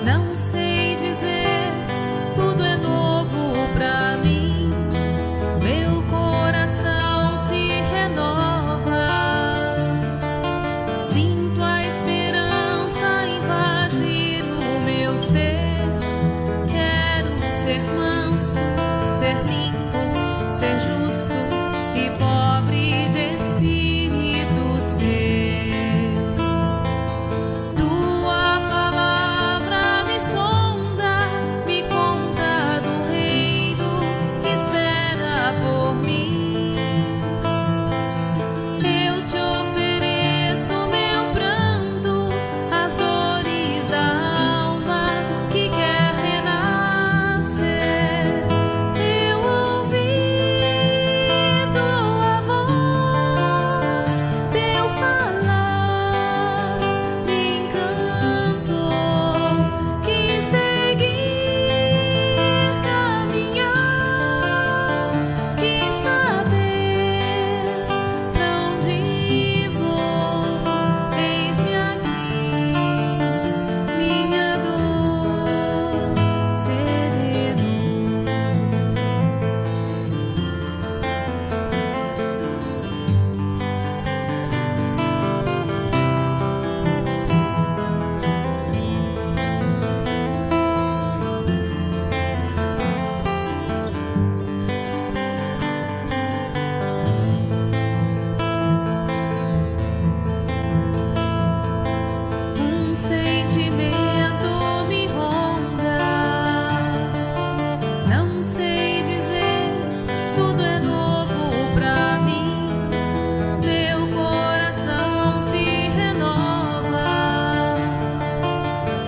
Não sei dizer, tudo é novo pra mim. Meu coração se renova. Sinto a esperança invadir o meu ser. Quero ser manso, ser limpo, ser justo e pobre de espírito ser. Tua palavra me sonda, me conta do reino que espera por mim. Eu te ofereço meu pranto, as dores da alma que quer renascer. Eu ouvi tua voz, teu falar me encantou. Quis seguir, caminhar, quis saber pra onde vou. Eis-me aqui, minha dor sereno. Um sentimento me ronda. Não sei dizer, tudo é novo pra mim. Meu coração se renova.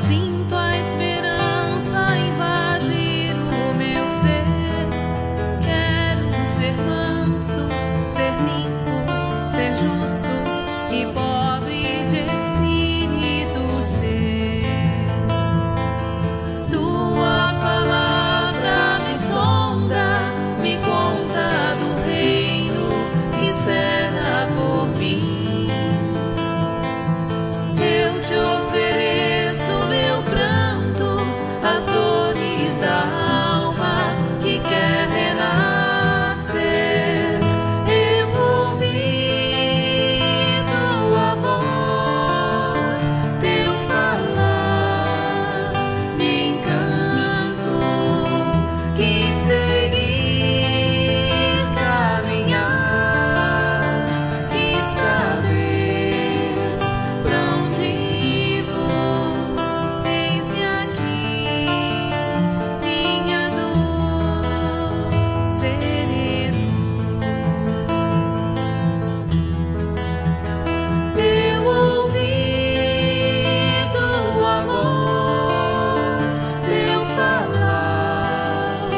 Sinto a esperança invadir o meu ser. Quero ser manso, ser limpo, ser justo e pobre de espírito ser. Tua palavra me sonda, me conta do reino que espera por mim. Eu te ofereço meu pranto, as dores da alma que quer renascer. Eu ouvi tua voz, teu falar me encantou. Quis seguir, caminhar, quis saber pra onde vou. Eis-me aqui, minha dor sereno. Eu ouvi tua voz, teu falar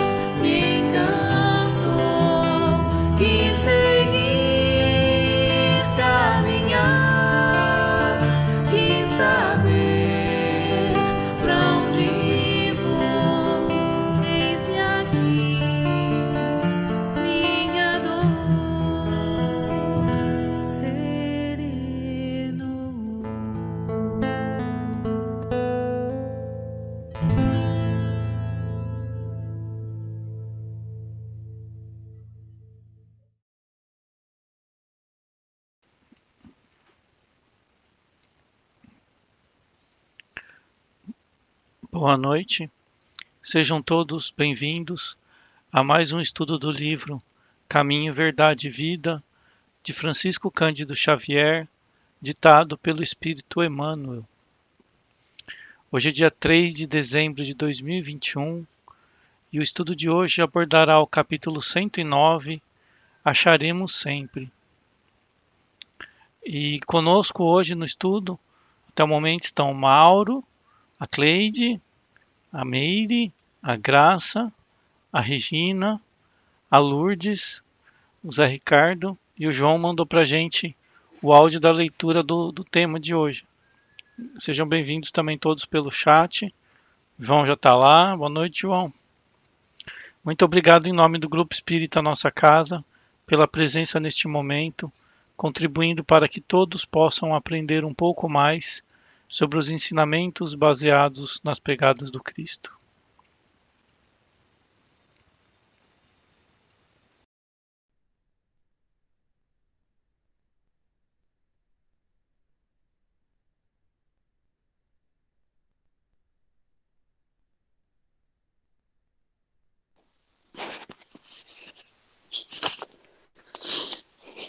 me encantou. Quis seguir, caminhar, quis saber pra onde vou. Eis-me aqui, minha dor sereno. Boa noite, sejam todos bem-vindos a mais um estudo do livro Caminho, Verdade e Vida, de Francisco Cândido Xavier, ditado pelo Espírito Emmanuel. Hoje é dia 3 de dezembro de 2021 e o estudo de hoje abordará o capítulo 109, Acharemos Sempre. E conosco hoje no estudo, até o momento, estão o Mauro, a Cleide, a Meire, a Graça, a Regina, a Lourdes, o Zé Ricardo e o João mandou pra gente o áudio da leitura do tema de hoje. Sejam bem-vindos também todos pelo chat. João já está lá. Boa noite, João. Muito obrigado em nome do Grupo Espírita Nossa Casa pela presença neste momento, contribuindo para que todos possam aprender um pouco mais sobre os ensinamentos baseados nas pegadas do Cristo.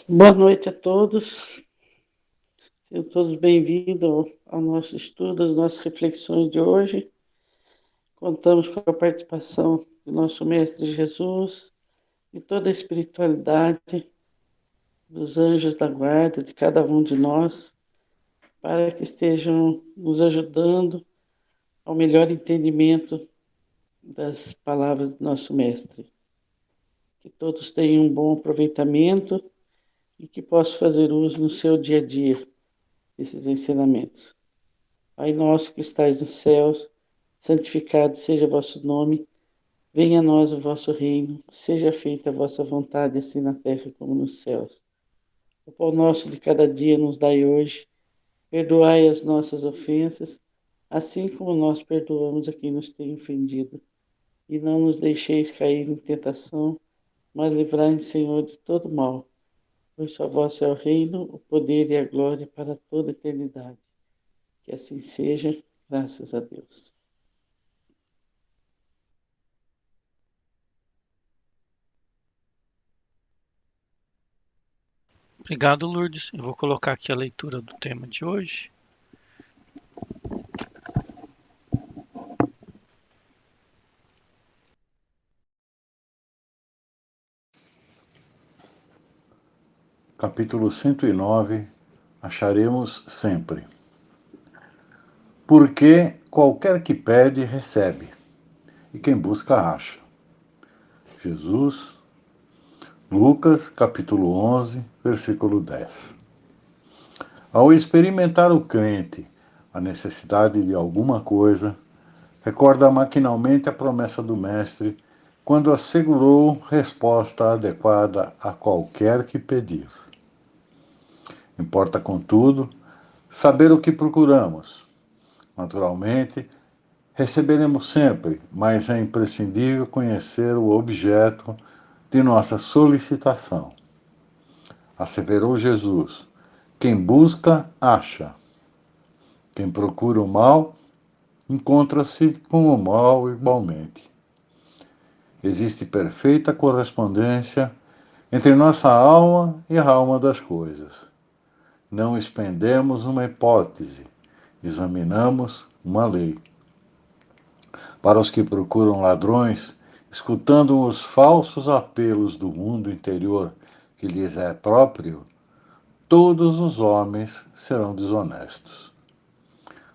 Boa noite a todos. Sejam todos bem-vindos ao nosso estudo, às nossas reflexões de hoje. Contamos com a participação do nosso Mestre Jesus e toda a espiritualidade dos anjos da guarda de cada um de nós, para que estejam nos ajudando ao melhor entendimento das palavras do nosso Mestre. Que todos tenham um bom aproveitamento e que possam fazer uso no seu dia a dia desses ensinamentos. Pai nosso que estais nos céus, santificado seja o vosso nome, venha a nós o vosso reino, seja feita a vossa vontade, assim na terra como nos céus. O pão nosso de cada dia nos dai hoje, perdoai as nossas ofensas, assim como nós perdoamos a quem nos tem ofendido. E não nos deixeis cair em tentação, mas livrai-nos, Senhor, de todo mal. Pois só vosso é o reino, o poder e a glória para toda a eternidade. Que assim seja, graças a Deus. Obrigado, Lourdes. Eu vou colocar aqui a leitura do tema de hoje. Capítulo 109. Acharemos sempre. Porque qualquer que pede, recebe, e quem busca, acha. Jesus, Lucas, capítulo 11, versículo 10. Ao experimentar o crente a necessidade de alguma coisa, recorda maquinalmente a promessa do Mestre quando assegurou resposta adequada a qualquer que pedir. Importa, contudo, saber o que procuramos. Naturalmente, receberemos sempre, mas é imprescindível conhecer o objeto de nossa solicitação. Asseverou Jesus: quem busca, acha. Quem procura o mal, encontra-se com o mal igualmente. Existe perfeita correspondência entre nossa alma e a alma das coisas. Não expendemos uma hipótese, examinamos uma lei. Para os que procuram ladrões, escutando os falsos apelos do mundo interior que lhes é próprio, todos os homens serão desonestos.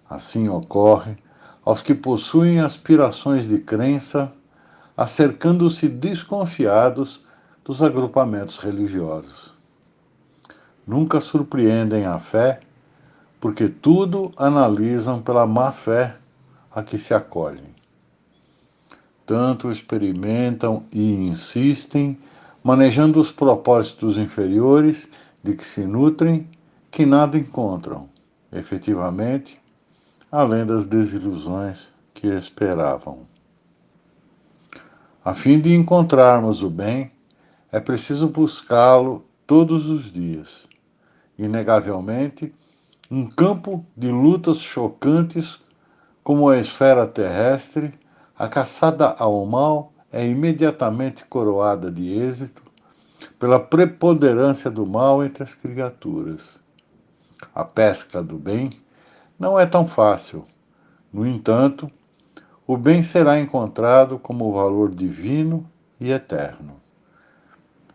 Assim ocorre aos que possuem aspirações de crença, acercando-se desconfiados dos agrupamentos religiosos. Nunca surpreendem a fé, porque tudo analisam pela má fé a que se acolhem. Tanto experimentam e insistem, manejando os propósitos inferiores de que se nutrem, que nada encontram, efetivamente, além das desilusões que esperavam. A fim de encontrarmos o bem, é preciso buscá-lo todos os dias. Inegavelmente, um campo de lutas chocantes como a esfera terrestre, a caçada ao mal é imediatamente coroada de êxito pela preponderância do mal entre as criaturas. A pesca do bem não é tão fácil. No entanto, o bem será encontrado como valor divino e eterno.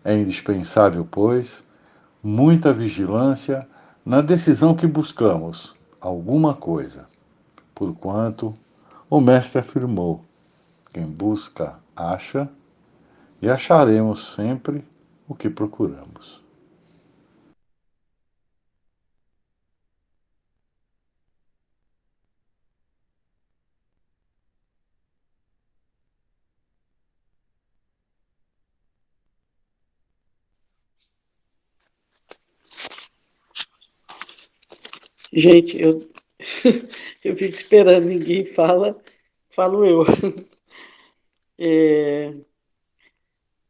É indispensável, pois, muita vigilância na decisão que buscamos alguma coisa, porquanto o Mestre afirmou: quem busca, acha, e acharemos sempre o que procuramos. Gente, eu Eu fico esperando, ninguém fala, falo eu.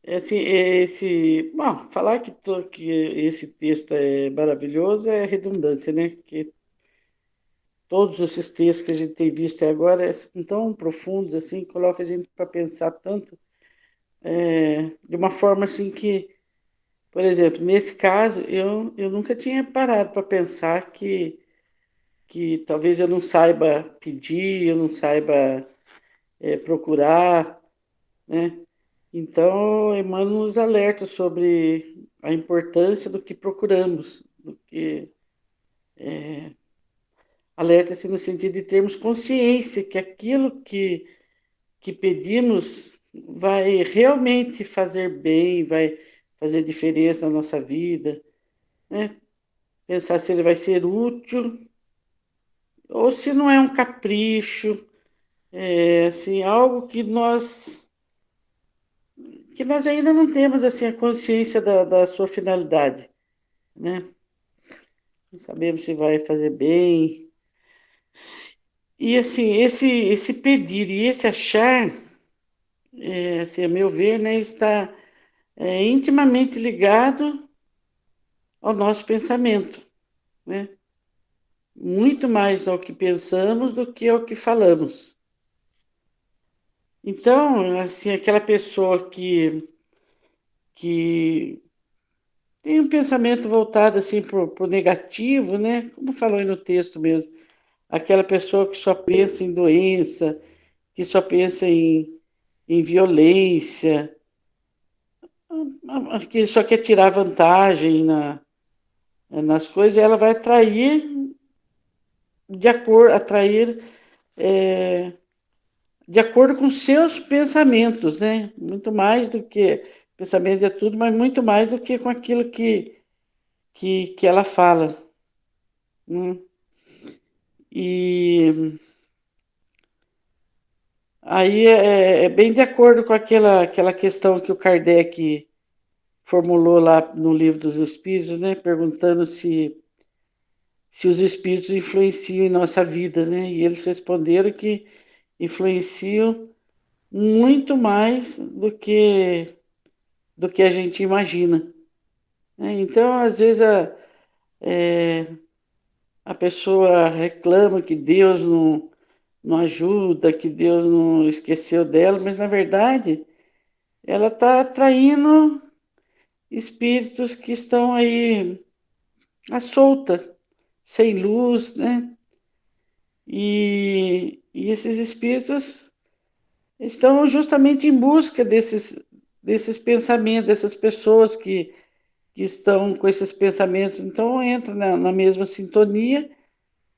Assim, bom, falar que esse texto é maravilhoso é redundância, né? Que todos esses textos que a gente tem visto até agora são tão profundos, assim, coloca a gente para pensar tanto, de uma forma assim que, por exemplo, nesse caso, eu nunca tinha parado para pensar que talvez eu não saiba pedir, eu não saiba procurar, né? Então, Emmanuel nos alerta sobre a importância do que procuramos, do que alerta-se no sentido de termos consciência que aquilo que pedimos vai realmente fazer bem, vai fazer diferença na nossa vida, né? Pensar se ele vai ser útil ou se não é um capricho, assim, algo que nós ainda não temos assim a consciência da sua finalidade, né? Não sabemos se vai fazer bem. E assim, esse pedir e esse achar, assim, a meu ver, né, está intimamente ligado ao nosso pensamento, né? Muito mais ao que pensamos do que ao que falamos. Então, assim, aquela pessoa que tem um pensamento voltado assim para o negativo, né? Como falou aí no texto mesmo, aquela pessoa que só pensa em doença, que só pensa em violência, que só quer tirar vantagem nas coisas, ela vai atrair é, de acordo com seus pensamentos, né? Muito mais do que pensamentos é tudo, mas muito mais do que com aquilo que ela fala, né? E aí é bem de acordo com aquela questão que o Kardec formulou lá no Livro dos Espíritos, né? Perguntando se os espíritos influenciam em nossa vida, né? E eles responderam que influenciam muito mais do que a gente imagina, né? Então, às vezes, a pessoa reclama que Deus não ajuda, que Deus não esqueceu dela, mas, na verdade, ela está atraindo espíritos que estão aí à solta, sem luz, né? E esses espíritos estão justamente em busca desses pensamentos, dessas pessoas que estão com esses pensamentos. Então, entra na mesma sintonia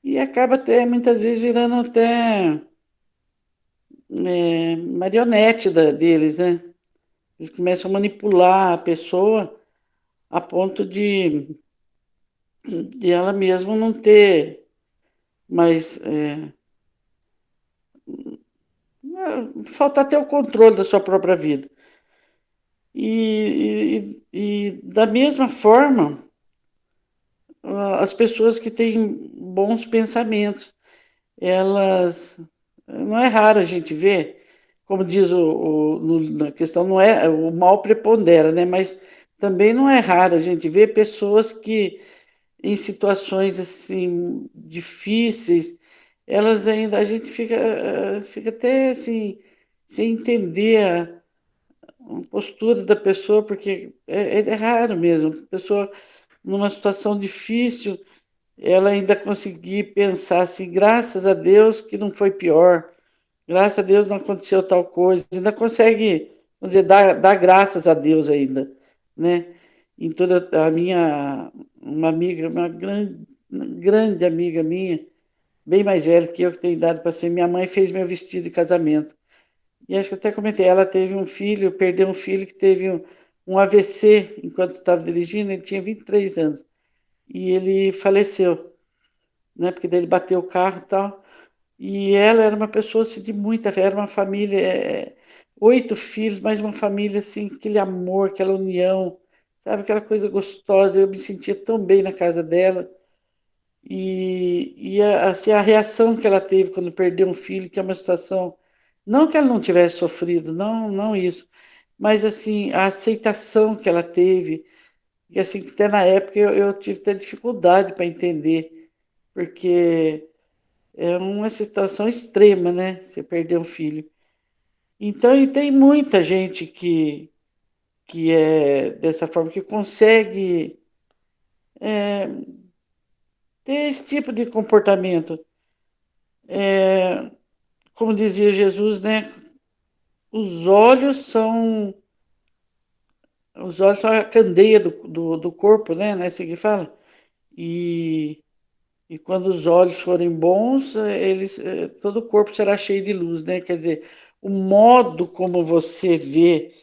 e acaba até, muitas vezes, virando até marionete deles, né? Eles começam a manipular a pessoa a ponto de ela mesma não ter mais... falta até o controle da sua própria vida. E da mesma forma, as pessoas que têm bons pensamentos, elas, não é raro a gente ver, como diz na questão, não é, o mal prepondera, né? Mas também não é raro a gente ver pessoas que, em situações assim difíceis, elas ainda, a gente fica até assim, sem entender a postura da pessoa, porque é raro mesmo, a pessoa numa situação difícil, ela ainda conseguir pensar assim, graças a Deus que não foi pior, graças a Deus não aconteceu tal coisa, ainda consegue, vamos dizer, dar graças a Deus ainda, né? Em toda a uma amiga, uma grande amiga minha, bem mais velha que eu, que tem idade para ser, minha mãe fez meu vestido de casamento. E acho que eu até comentei, ela teve um filho, perdeu um filho que teve um AVC enquanto estava dirigindo, ele tinha 23 anos. E ele faleceu, né? Porque daí ele bateu o carro e tal. E ela era uma pessoa assim, de muita fé, era uma família, 8 filhos, mas uma família assim, aquele amor, aquela união, sabe, aquela coisa gostosa. Eu me sentia tão bem na casa dela. Assim, a reação que ela teve quando perdeu um filho, que é uma situação, não que ela não tivesse sofrido, não isso, mas assim, a aceitação que ela teve, e assim, até na época eu tive até dificuldade para entender, porque é uma situação extrema, né? Você perder um filho. Então, e tem muita gente que é dessa forma, que consegue ter esse tipo de comportamento. Como dizia Jesus, né? Os olhos são os olhos são a candeia do corpo, né? Não é assim que fala? E, e quando os olhos forem bons, todo o corpo será cheio de luz, né? Quer dizer, o modo como você vê,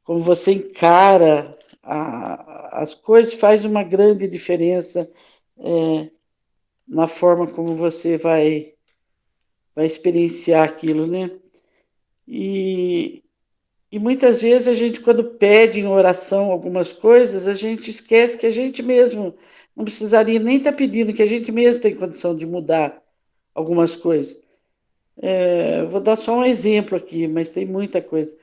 como você encara as coisas faz uma grande diferença na forma como você vai experienciar aquilo, né? E, E muitas vezes a gente, quando pede em oração algumas coisas, a gente esquece que a gente mesmo não precisaria nem estar pedindo, que a gente mesmo tem condição de mudar algumas coisas. Vou dar só um exemplo aqui, mas tem muita coisa.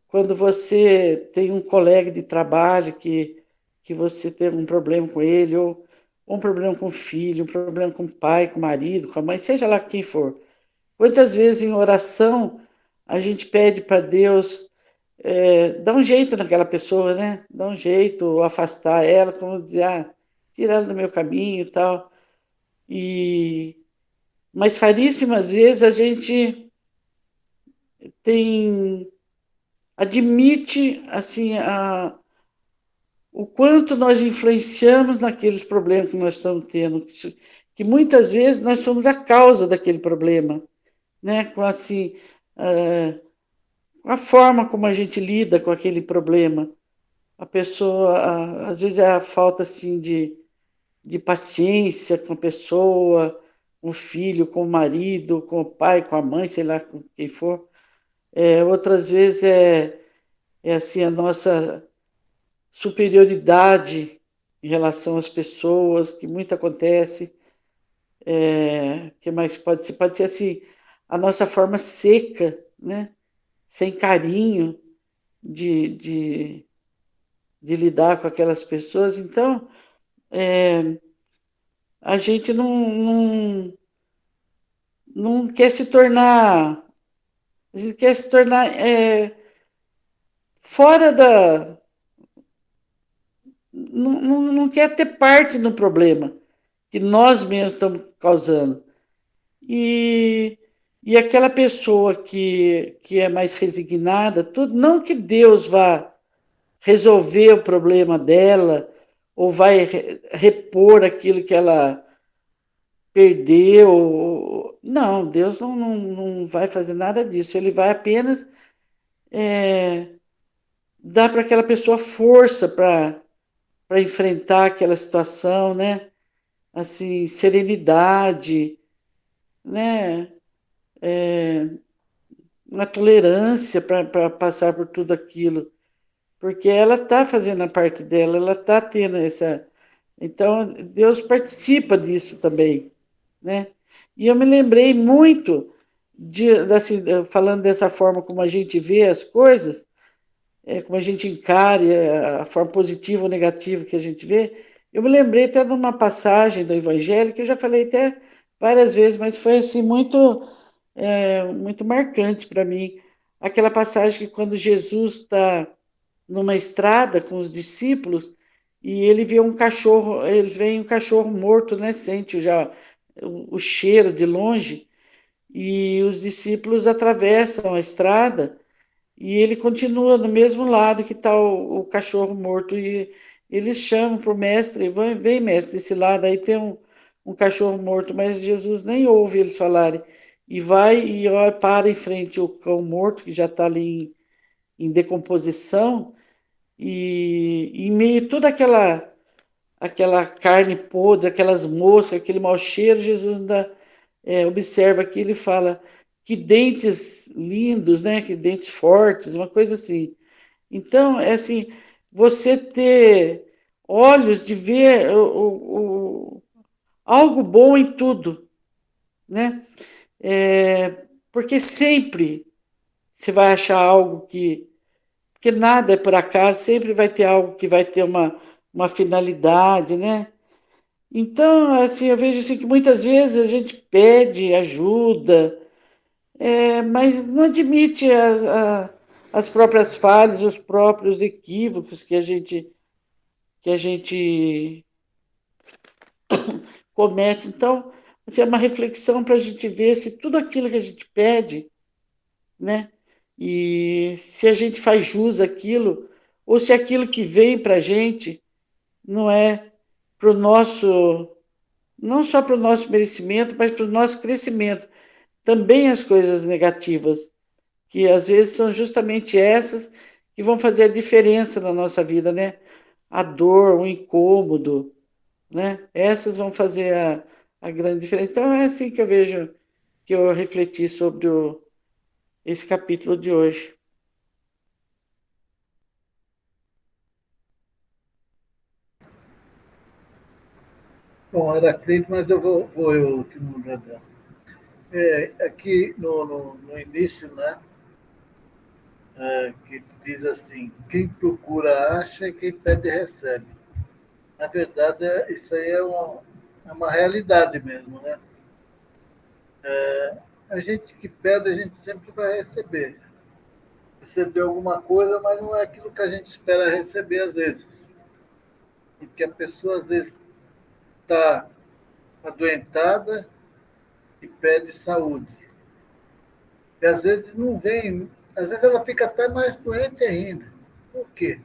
Quando você tem um colega de trabalho que você tem um problema com ele, ou um problema com o filho, um problema com o pai, com o marido, com a mãe, seja lá quem for. Quantas vezes em oração a gente pede para Deus dá um jeito naquela pessoa, né? Dá um jeito, afastar ela, como dizer, tira ela do meu caminho e tal. Mas raríssimas vezes a gente tem admite assim o quanto nós influenciamos naqueles problemas que nós estamos tendo, que muitas vezes nós somos a causa daquele problema, né? Com assim a forma como a gente lida com aquele problema. A pessoa, às vezes é a falta assim de paciência com a pessoa, com o filho, com o marido, com o pai, com a mãe, sei lá, com quem for. Outras vezes é assim a nossa superioridade em relação às pessoas, que muito acontece. Que mais pode ser? Pode ser assim, a nossa forma seca, né? Sem carinho de, de lidar com aquelas pessoas. Então, a gente não quer se tornar, a gente quer se tornar fora da, não quer ter parte no problema que nós mesmos estamos causando. E, e aquela pessoa que é mais resignada, tudo, não que Deus vá resolver o problema dela ou vai repor aquilo que ela perdeu. Não, Deus não vai fazer nada disso. Ele vai apenas dar para aquela pessoa força para enfrentar aquela situação, né? Assim, serenidade, né? Uma tolerância para passar por tudo aquilo. Porque ela está fazendo a parte dela, ela está tendo essa. Então, Deus participa disso também, né? E eu me lembrei muito assim, falando dessa forma como a gente vê as coisas, como a gente encare a forma positiva ou negativa que a gente vê. Eu me lembrei até de uma passagem do Evangelho que eu já falei até várias vezes, mas foi assim muito marcante para mim. Aquela passagem que quando Jesus está numa estrada com os discípulos e ele vê um cachorro, eles veem um cachorro morto, né? Sente já o cheiro de longe e os discípulos atravessam a estrada e ele continua no mesmo lado que está o cachorro morto e eles chamam para o mestre, vem mestre desse lado aí tem um cachorro morto, mas Jesus nem ouve eles falarem e vai e olha, para em frente o cão morto que já está ali em decomposição e em meio a toda aquela carne podre, aquelas moscas, aquele mau cheiro, Jesus ainda observa aqui, ele fala que dentes lindos, né? Que dentes fortes, uma coisa assim. Então, é assim, você ter olhos de ver algo bom em tudo, né? Porque sempre você vai achar algo que... Porque nada é por acaso, sempre vai ter algo que vai ter uma finalidade, né? Então, assim, eu vejo assim, que muitas vezes a gente pede ajuda, mas não admite as próprias falhas, os próprios equívocos que a gente comete. Então, assim, é uma reflexão para a gente ver se tudo aquilo que a gente pede, né? E se a gente faz jus àquilo, ou se aquilo que vem para a gente não é para o nosso, não só para o nosso merecimento, mas para o nosso crescimento. Também as coisas negativas, que às vezes são justamente essas que vão fazer a diferença na nossa vida, né? A dor, o incômodo, né? Essas vão fazer a grande diferença. Então é assim que eu vejo, que eu refleti sobre esse capítulo de hoje. Bom, Heraclito, mas vou eu que não lembro. Aqui no início, né, que diz assim, quem procura acha e quem pede recebe. Na verdade, isso aí é uma realidade mesmo, né? A gente que pede, a gente sempre vai receber. Receber alguma coisa, mas não é aquilo que a gente espera receber às vezes. Porque a pessoa às vezes está adoentada e pede saúde. E às vezes não vem, às vezes ela fica até mais doente ainda. Por quê?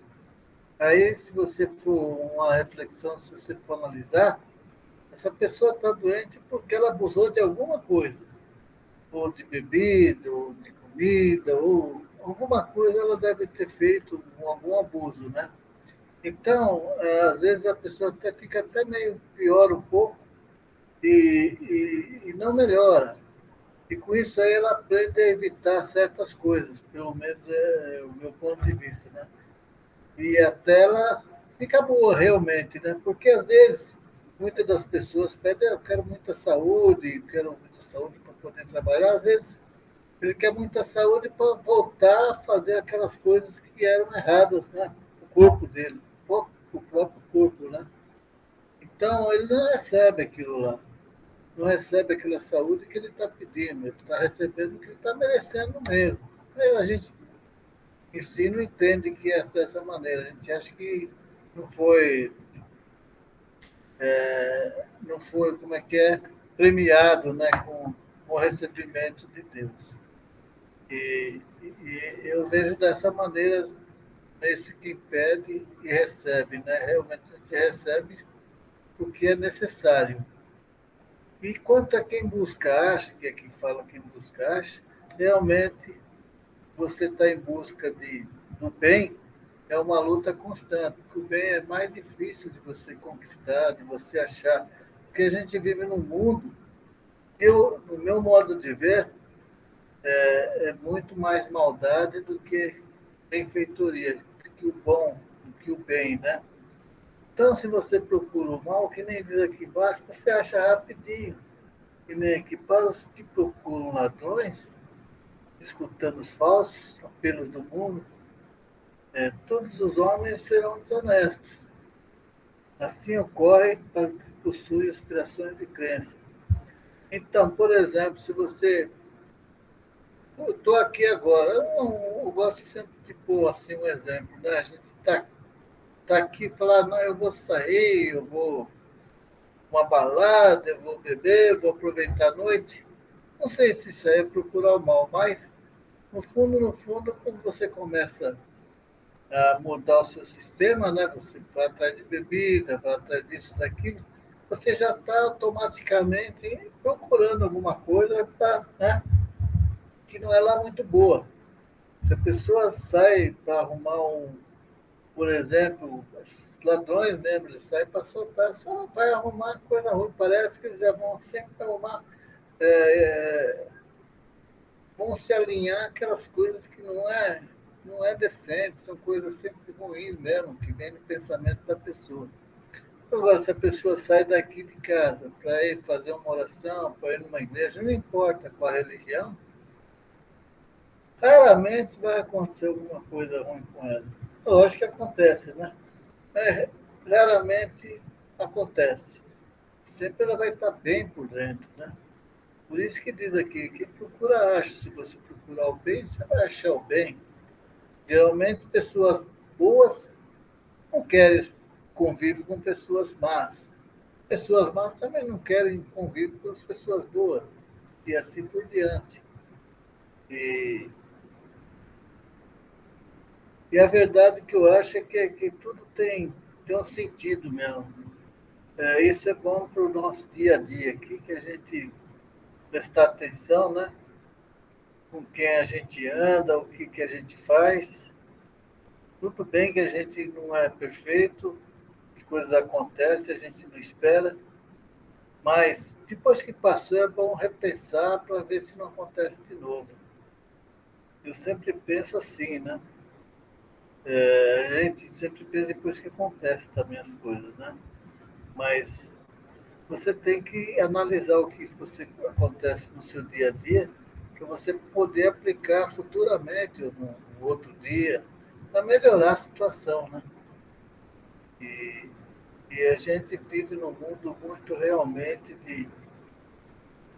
Aí, se você for uma reflexão, se você for analisar, essa pessoa está doente porque ela abusou de alguma coisa, ou de bebida, ou de comida, ou alguma coisa ela deve ter feito algum abuso, né? Então, às vezes a pessoa até fica até meio pior um pouco e não melhora. E com isso aí ela aprende a evitar certas coisas, pelo menos é o meu ponto de vista, né? E até ela fica boa realmente, né? Porque às vezes muitas das pessoas pedem, eu quero muita saúde, quero muita saúde para poder trabalhar. Às vezes ele quer muita saúde para voltar a fazer aquelas coisas que eram erradas, né? O corpo dele, o próprio corpo, né? Então ele não recebe aquilo lá, não recebe aquela saúde que ele está pedindo, ele está recebendo o que ele está merecendo mesmo. Aí a gente em si não entende que é dessa maneira. A gente acha que não foi, não foi como é que é, premiado, né, com o recebimento de Deus. E eu vejo dessa maneira nesse que pede e recebe, né? Realmente a gente recebe o que é necessário. E quanto a quem busca acha, que é quem fala quem busca acha, realmente você está em busca do bem, é uma luta constante. O bem é mais difícil de você conquistar, de você achar, porque a gente vive num mundo, no meu modo de ver, é muito mais maldade do que benfeitoria, do que o bom, do que o bem, né? Então, se você procura o mal, que nem diz aqui embaixo, você acha rapidinho. Que nem aqui, para os que procuram ladrões, escutando os falsos apelos do mundo, todos os homens serão desonestos. Assim ocorre para o que possui aspirações de crença. Então, por exemplo, se você... Eu estou aqui agora, eu gosto sempre de pôr assim, um exemplo, né? A gente tá aqui e falar, não, eu vou sair, eu vou uma balada, eu vou beber, eu vou aproveitar a noite. Não sei se isso aí é procurar o mal, mas no fundo, quando você começa a mudar o seu sistema, né? Você vai atrás de bebida, vai atrás disso, daquilo, você já está automaticamente procurando alguma coisa pra, né? Que não é lá muito boa. Se a pessoa sai para arrumar por exemplo, esses ladrões mesmo, eles saem para soltar, só vai arrumar coisa ruim. Parece que eles já vão sempre arrumar, é, vão se alinhar aquelas coisas que não é decente, são coisas sempre ruins mesmo, que vêm no pensamento da pessoa. Agora, se a pessoa sai daqui de casa para ir fazer uma oração, para ir numa igreja, não importa qual a religião, raramente vai acontecer alguma coisa ruim com ela. Lógico que acontece, né? Mas raramente acontece. Sempre ela vai estar bem por dentro, né? Por isso que diz aqui, que procura acha. Se você procurar o bem, você vai achar o bem. Geralmente, pessoas boas não querem convívio com pessoas más. Pessoas más também não querem convívio com as pessoas boas. E assim por diante. E, e a verdade que eu acho é que tudo tem um sentido mesmo. Isso é bom para o nosso dia a dia aqui, que a gente prestar atenção, né? Com quem a gente anda, o que a gente faz. Tudo bem que a gente não é perfeito, as coisas acontecem, a gente não espera, mas depois que passou é bom repensar para ver se não acontece de novo. Eu sempre penso assim, né? A gente sempre pensa depois que acontece também as coisas, né? Mas você tem que analisar o que você acontece no seu dia a dia para você poder aplicar futuramente ou no outro dia para melhorar a situação, né? E, e a gente vive num mundo muito realmente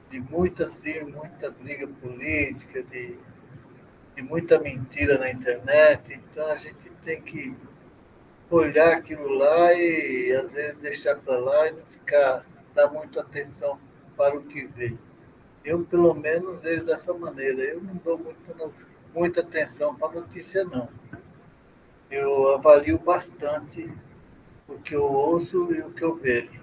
de muita, assim, muita briga política, de muita mentira na internet. Então a gente tem que olhar aquilo lá e às vezes deixar para lá e não ficar, dar muita atenção para o que vê. Eu, pelo menos, vejo dessa maneira. Eu não dou muita atenção para a notícia, não. Eu avalio bastante o que eu ouço e o que eu vejo.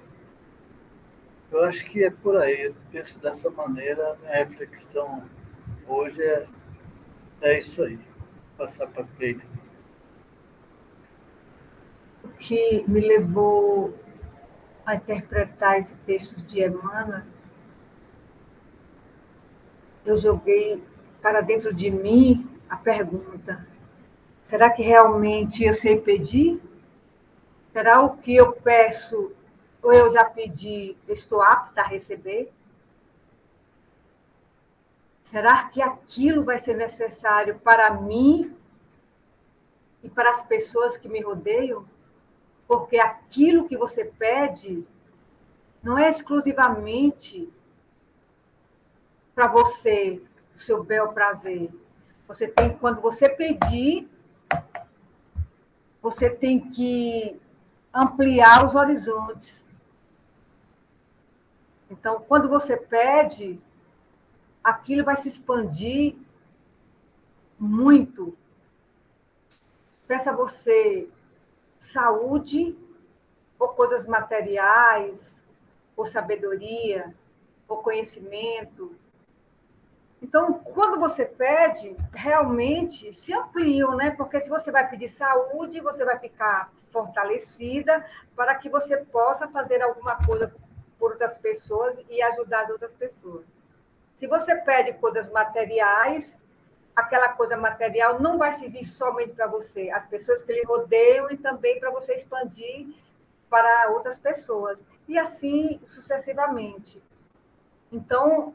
Eu acho que é por aí. Eu penso dessa maneira. A minha reflexão hoje é isso aí. Vou passar para a Cleide. O que me levou a interpretar esse texto de Emmanuel, eu joguei para dentro de mim a pergunta: será que realmente eu sei pedir? Será o que eu peço, ou eu já pedi, estou apta a receber? Será que aquilo vai ser necessário para mim e para as pessoas que me rodeiam? Porque aquilo que você pede não é exclusivamente para você, o seu bel prazer. Você tem, quando você pedir, você tem que ampliar os horizontes. Então, quando você pede, aquilo vai se expandir muito. Peça você saúde, ou coisas materiais, ou sabedoria, ou conhecimento. Então, quando você pede, realmente se ampliam, né? Porque se você vai pedir saúde, você vai ficar fortalecida para que você possa fazer alguma coisa por outras pessoas e ajudar as outras pessoas. Se você pede coisas materiais, aquela coisa material não vai servir somente para você, as pessoas que lhe rodeiam e também para você expandir para outras pessoas. E assim sucessivamente. Então,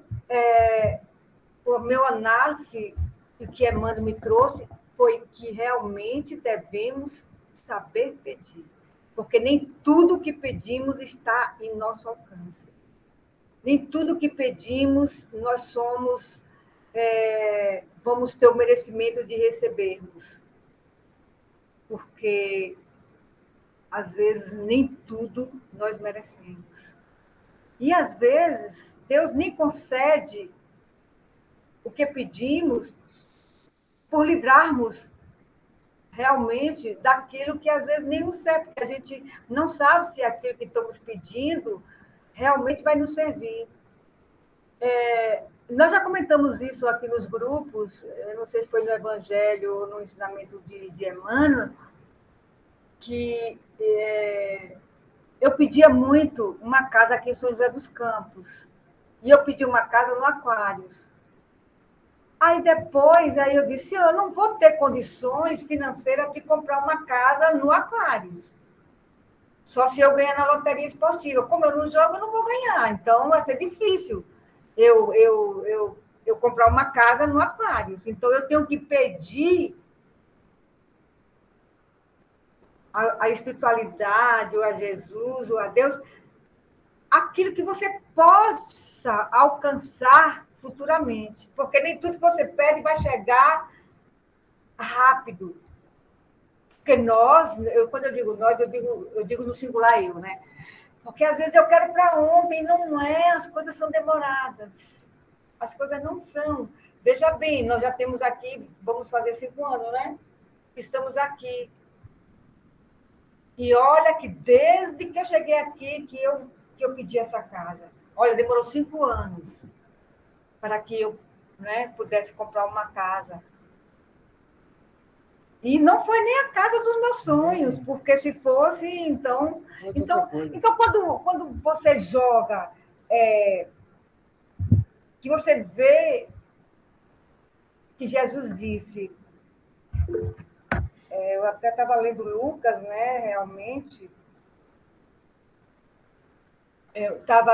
o meu análise, o que Emmanuel me trouxe, foi que realmente devemos saber pedir. Porque nem tudo que pedimos está em nosso alcance. Nem tudo que pedimos nós somos, vamos ter o merecimento de recebermos. Porque, às vezes, nem tudo nós merecemos. E, às vezes, Deus nem concede o que pedimos por livrarmos realmente daquilo que às vezes nem nos serve, porque a gente não sabe se aquilo que estamos pedindo realmente vai nos servir. Nós já comentamos isso aqui nos grupos, eu não sei se foi no Evangelho ou no ensinamento de Emmanuel, que eu pedia muito uma casa aqui em São José dos Campos, e eu pedi uma casa no Aquários. Aí depois, eu disse, eu não vou ter condições financeiras de comprar uma casa no Aquários. Só se eu ganhar na loteria esportiva. Como eu não jogo, eu não vou ganhar. Então, vai ser difícil eu comprar uma casa no Aquários. Então, eu tenho que pedir a espiritualidade, ou a Jesus, ou a Deus, aquilo que você possa alcançar futuramente. Porque nem tudo que você pede vai chegar rápido. Porque quando eu digo nós, eu digo no singular eu, né? Porque às vezes eu quero para ontem, não é, as coisas são demoradas. As coisas não são. Veja bem, nós já temos aqui, vamos fazer 5 anos, né? Estamos aqui. E olha que desde que eu cheguei aqui, que eu pedi essa casa. Olha, demorou 5 anos para que eu, né, pudesse comprar uma casa. E não foi nem a casa dos meus sonhos, porque se fosse, então quando você joga, que você vê que Jesus disse, eu até estava lendo Lucas, né, realmente,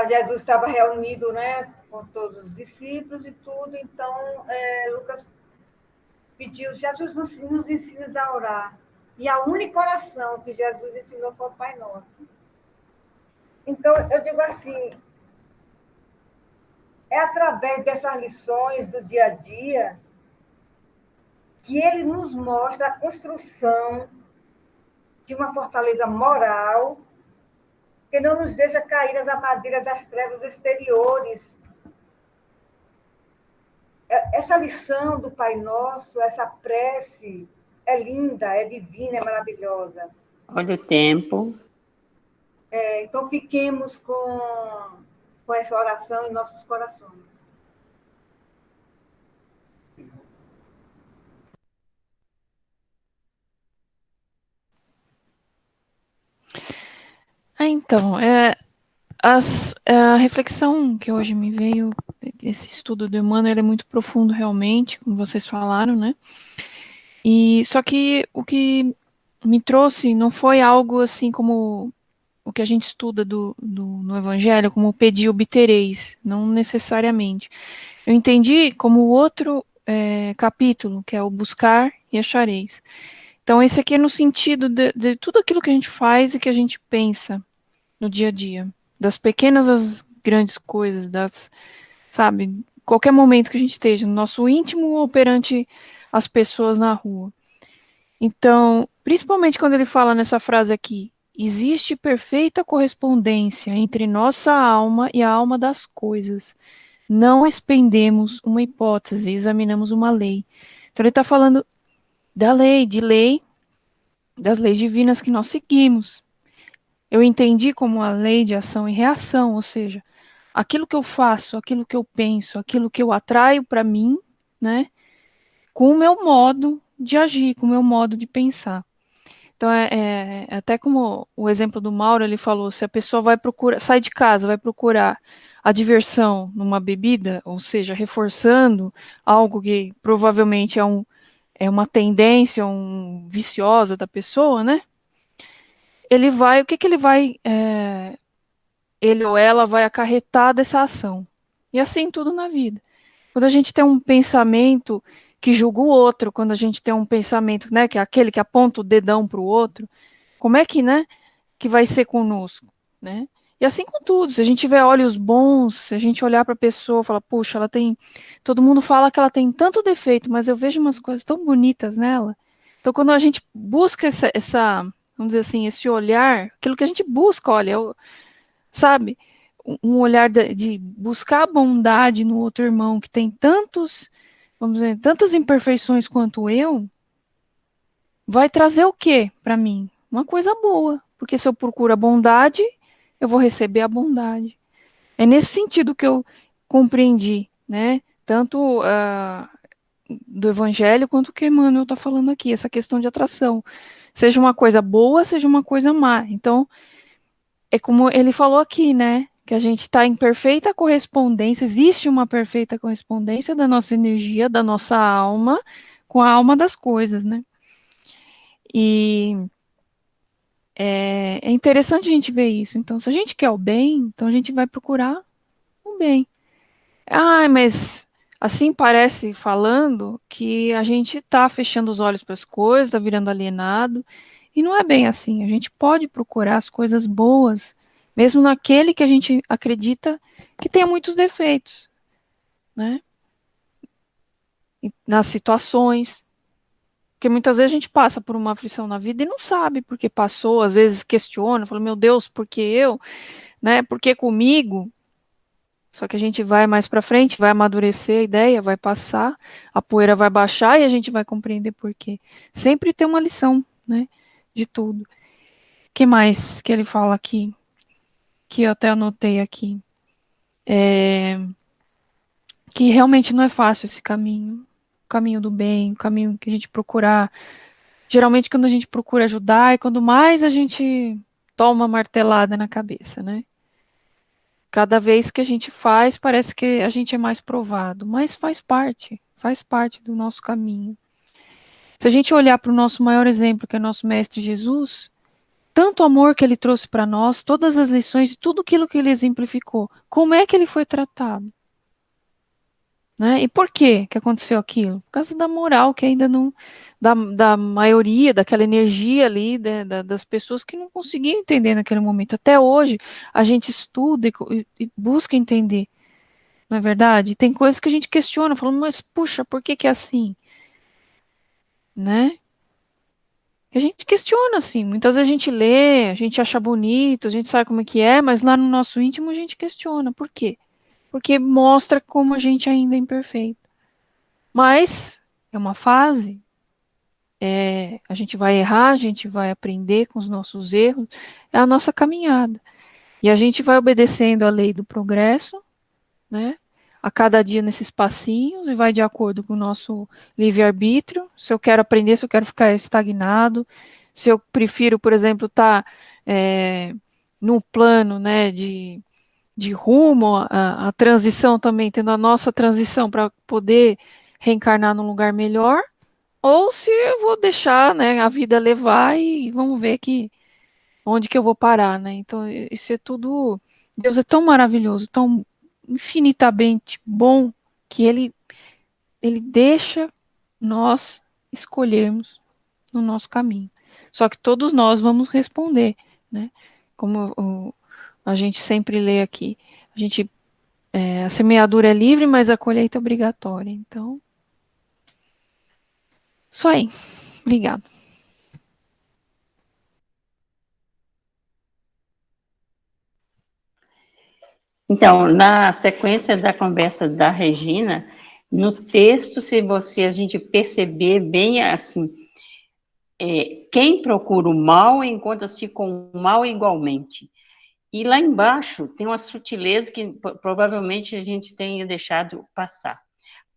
Jesus estava reunido, né, com todos os discípulos e tudo, então Lucas pediu, Jesus nos ensina a orar. E a única oração que Jesus ensinou foi o Pai Nosso. Então, eu digo assim, é através dessas lições do dia a dia que ele nos mostra a construção de uma fortaleza moral que não nos deixa cair nas armadilhas das trevas exteriores. Essa lição do Pai Nosso, essa prece, é linda, é divina, é maravilhosa. Olha o tempo. Então, fiquemos com essa oração em nossos corações. Então, a reflexão que hoje me veio, esse estudo do Emmanuel, ele é muito profundo realmente, como vocês falaram, né? E só que o que me trouxe não foi algo assim como o que a gente estuda no Evangelho, como pedir obtereis, não necessariamente. Eu entendi como o outro capítulo, que é o buscar e achareis. Então, esse aqui é no sentido de tudo aquilo que a gente faz e que a gente pensa no dia a dia, das pequenas às grandes coisas, sabe, qualquer momento que a gente esteja, no nosso íntimo ou perante as pessoas na rua. Então, principalmente quando ele fala nessa frase aqui, existe perfeita correspondência entre nossa alma e a alma das coisas. Não expendemos uma hipótese, examinamos uma lei. Então ele está falando da lei, das leis divinas que nós seguimos. Eu entendi como a lei de ação e reação, ou seja, aquilo que eu faço, aquilo que eu penso, aquilo que eu atraio para mim, né, com o meu modo de agir, com o meu modo de pensar. Então, até como o exemplo do Mauro, ele falou, se a pessoa sai de casa, vai procurar a diversão numa bebida, ou seja, reforçando algo que provavelmente é uma tendência viciosa da pessoa, né? O que ele vai, ele ou ela vai acarretar dessa ação. E assim tudo na vida. Quando a gente tem um pensamento que julga o outro, quando a gente tem um pensamento, né, que é aquele que aponta o dedão para o outro, como é que, né, que vai ser conosco, né? E assim com tudo, se a gente tiver olhos bons, se a gente olhar para a pessoa e falar, puxa, todo mundo fala que ela tem tanto defeito, mas eu vejo umas coisas tão bonitas nela. Então, quando a gente busca vamos dizer assim, esse olhar, aquilo que a gente busca, olha, sabe, um olhar de buscar a bondade no outro irmão que tem vamos dizer, tantas imperfeições quanto eu, vai trazer o quê para mim? Uma coisa boa, porque se eu procuro a bondade, eu vou receber a bondade. É nesse sentido que eu compreendi, né? Tanto do Evangelho quanto o que Emmanuel está falando aqui, essa questão de atração. Seja uma coisa boa, seja uma coisa má. Então, é como ele falou aqui, né? Que a gente está em perfeita correspondência, existe uma perfeita correspondência da nossa energia, da nossa alma, com a alma das coisas, né? E É interessante a gente ver isso. Então, se a gente quer o bem, então a gente vai procurar o bem. Ah, mas assim parece falando que a gente está fechando os olhos para as coisas, está virando alienado. E não é bem assim. A gente pode procurar as coisas boas, mesmo naquele que a gente acredita que tenha muitos defeitos, né? Nas situações. Porque muitas vezes a gente passa por uma aflição na vida e não sabe por que passou, às vezes questiona, fala, meu Deus, por que eu? Né? Por que comigo? Só que a gente vai mais para frente, vai amadurecer a ideia, vai passar, a poeira vai baixar e a gente vai compreender por quê. Sempre tem uma lição, né? De tudo. O que mais que ele fala aqui? Que eu até anotei aqui. Que realmente não é fácil esse caminho. O caminho do bem, o caminho que a gente procurar. Geralmente, quando a gente procura ajudar, é quando mais a gente toma uma martelada na cabeça, né? Cada vez que a gente faz, parece que a gente é mais provado, mas faz parte do nosso caminho. Se a gente olhar para o nosso maior exemplo, que é nosso Mestre Jesus, tanto amor que ele trouxe para nós, todas as lições, tudo aquilo que ele exemplificou, como é que ele foi tratado? Né? E por que aconteceu aquilo? Por causa da moral que ainda não, da maioria, daquela energia ali, das pessoas que não conseguiam entender naquele momento. Até hoje, a gente estuda e busca entender. Não é verdade? Tem coisas que a gente questiona, falando, mas puxa, por que é assim? Né? E a gente questiona, assim. Muitas vezes a gente lê, a gente acha bonito, a gente sabe como é que é, mas lá no nosso íntimo a gente questiona. Por quê? Porque mostra como a gente ainda é imperfeito. Mas é uma fase, a gente vai errar, a gente vai aprender com os nossos erros, é a nossa caminhada. E a gente vai obedecendo a lei do progresso, né? A cada dia nesses passinhos e vai de acordo com o nosso livre-arbítrio. Se eu quero aprender, se eu quero ficar estagnado, se eu prefiro, por exemplo, estar no plano, né, de rumo à transição também, tendo a nossa transição para poder reencarnar num lugar melhor, ou se eu vou deixar, né, a vida levar e vamos ver que onde que eu vou parar, né? Então, isso é tudo. Deus é tão maravilhoso, tão infinitamente bom, que ele deixa nós escolhermos no nosso caminho. Só que todos nós vamos responder, né? Como a gente sempre lê aqui. A semeadura é livre, mas a colheita é obrigatória. Então, só aí. Obrigada. Então, na sequência da conversa da Regina, no texto, a gente perceber bem assim, quem procura o mal encontra-se com o mal igualmente. E lá embaixo tem uma sutileza que provavelmente a gente tenha deixado passar.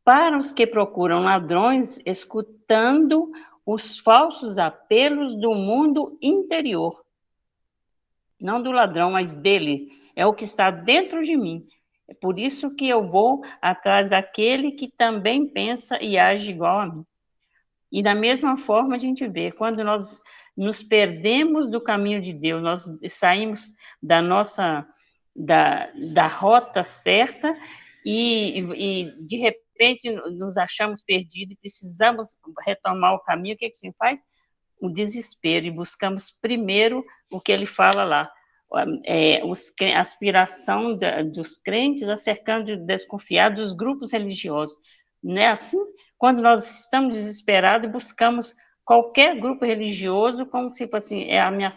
Para os que procuram ladrões, escutando os falsos apelos do mundo interior. Não do ladrão, mas dele. É o que está dentro de mim. É por isso que eu vou atrás daquele que também pensa e age igual a mim. E da mesma forma a gente vê, quando nós nos perdemos do caminho de Deus, nós saímos da rota certa e de repente nos achamos perdidos e precisamos retomar o caminho, o que a gente faz? O desespero, e buscamos primeiro o que ele fala lá, a aspiração dos crentes acercando de desconfiar dos grupos religiosos. Não é assim? Quando nós estamos desesperados, buscamos qualquer grupo religioso como se fosse a minha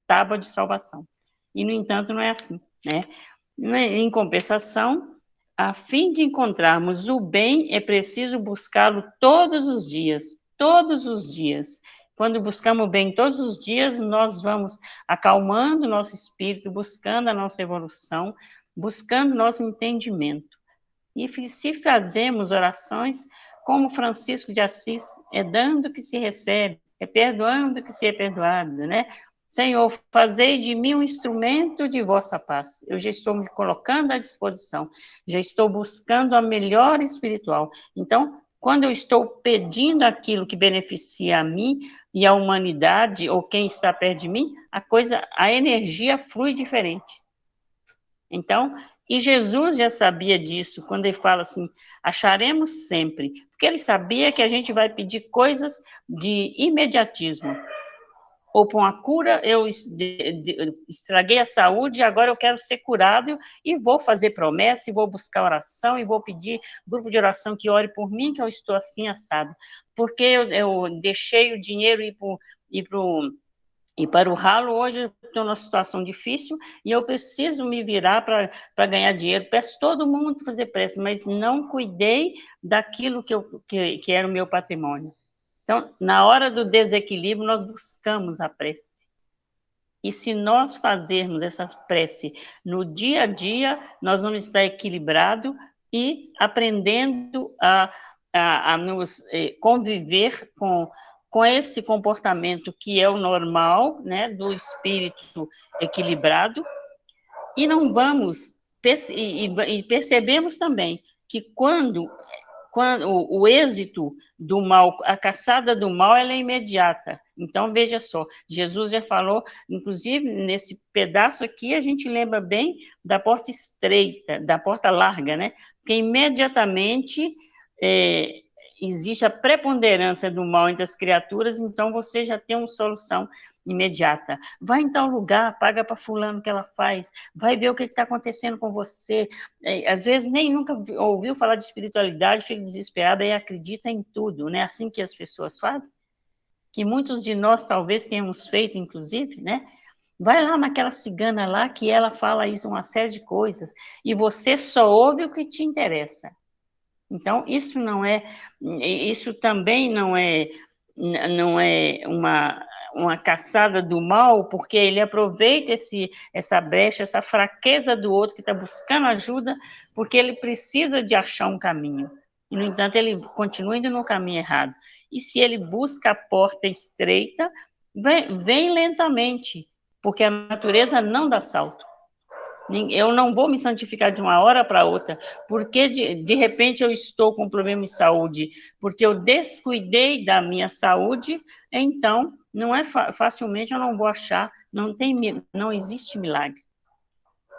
tábua de salvação. E, no entanto, não é assim, né? Em compensação, a fim de encontrarmos o bem, é preciso buscá-lo todos os dias, todos os dias. Quando buscamos o bem todos os dias, nós vamos acalmando o nosso espírito, buscando a nossa evolução, buscando nosso entendimento. E se fazemos orações, como Francisco de Assis, é dando que se recebe, é perdoando que se é perdoado, né? Senhor, fazei de mim um instrumento de vossa paz. Eu já estou me colocando à disposição, já estou buscando a melhora espiritual. Então, quando eu estou pedindo aquilo que beneficia a mim e a humanidade, ou quem está perto de mim, a energia flui diferente. Então, e Jesus já sabia disso, quando ele fala assim, acharemos sempre, porque ele sabia que a gente vai pedir coisas de imediatismo. Ou para uma cura, eu estraguei a saúde, agora eu quero ser curado, e vou fazer promessa, e vou buscar oração, e vou pedir grupo de oração que ore por mim, que eu estou assim assado. Porque eu deixei o dinheiro ir para o ralo, hoje eu estou numa situação difícil e eu preciso me virar para ganhar dinheiro. Peço todo mundo para fazer prece, mas não cuidei daquilo que era o meu patrimônio. Então, na hora do desequilíbrio, nós buscamos a prece. E se nós fazermos essa prece no dia a dia, nós vamos estar equilibrados e aprendendo a nos conviver com esse comportamento que é o normal, né, do espírito equilibrado, e não vamos, e percebemos também que quando o êxito do mal, a caçada do mal, ela é imediata. Então, veja só, Jesus já falou, inclusive, nesse pedaço aqui, a gente lembra bem da porta estreita, da porta larga, né? Porque imediatamente existe a preponderância do mal entre as criaturas, então você já tem uma solução imediata. Vai em tal lugar, paga para fulano que ela faz, vai ver o que está acontecendo com você. Às vezes nem nunca ouviu falar de espiritualidade, fica desesperada e acredita em tudo, né? Assim que as pessoas fazem, que muitos de nós talvez tenhamos feito, inclusive, né? Vai lá naquela cigana lá que ela fala isso, uma série de coisas, e você só ouve o que te interessa. Então, isso também não é uma caçada do mal, porque ele aproveita essa brecha, essa fraqueza do outro que está buscando ajuda, porque ele precisa de achar um caminho. E, no entanto, ele continua indo no caminho errado. E se ele busca a porta estreita, vem lentamente, porque a natureza não dá salto. Eu não vou me santificar de uma hora para outra, porque de repente eu estou com problema de saúde, porque eu descuidei da minha saúde, então não é facilmente eu não vou achar, não existe milagre.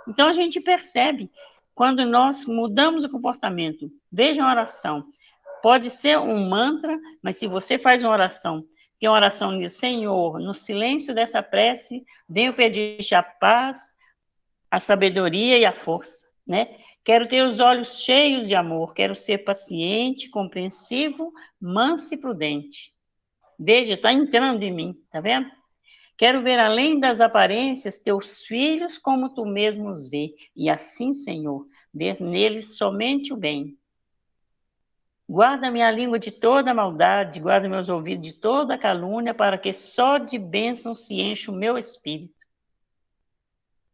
Então a gente percebe, quando nós mudamos o comportamento, veja a oração, pode ser um mantra, mas se você faz uma oração, que é uma oração de Senhor, no silêncio dessa prece, venho pedir-te a paz, a sabedoria e a força, né? Quero ter os olhos cheios de amor, quero ser paciente, compreensivo, manso e prudente. Veja, está entrando em mim, tá vendo? Quero ver além das aparências teus filhos como tu mesmo os vê, e assim, Senhor, ver neles somente o bem. Guarda minha língua de toda maldade, guarda meus ouvidos de toda calúnia, para que só de bênção se enche o meu espírito.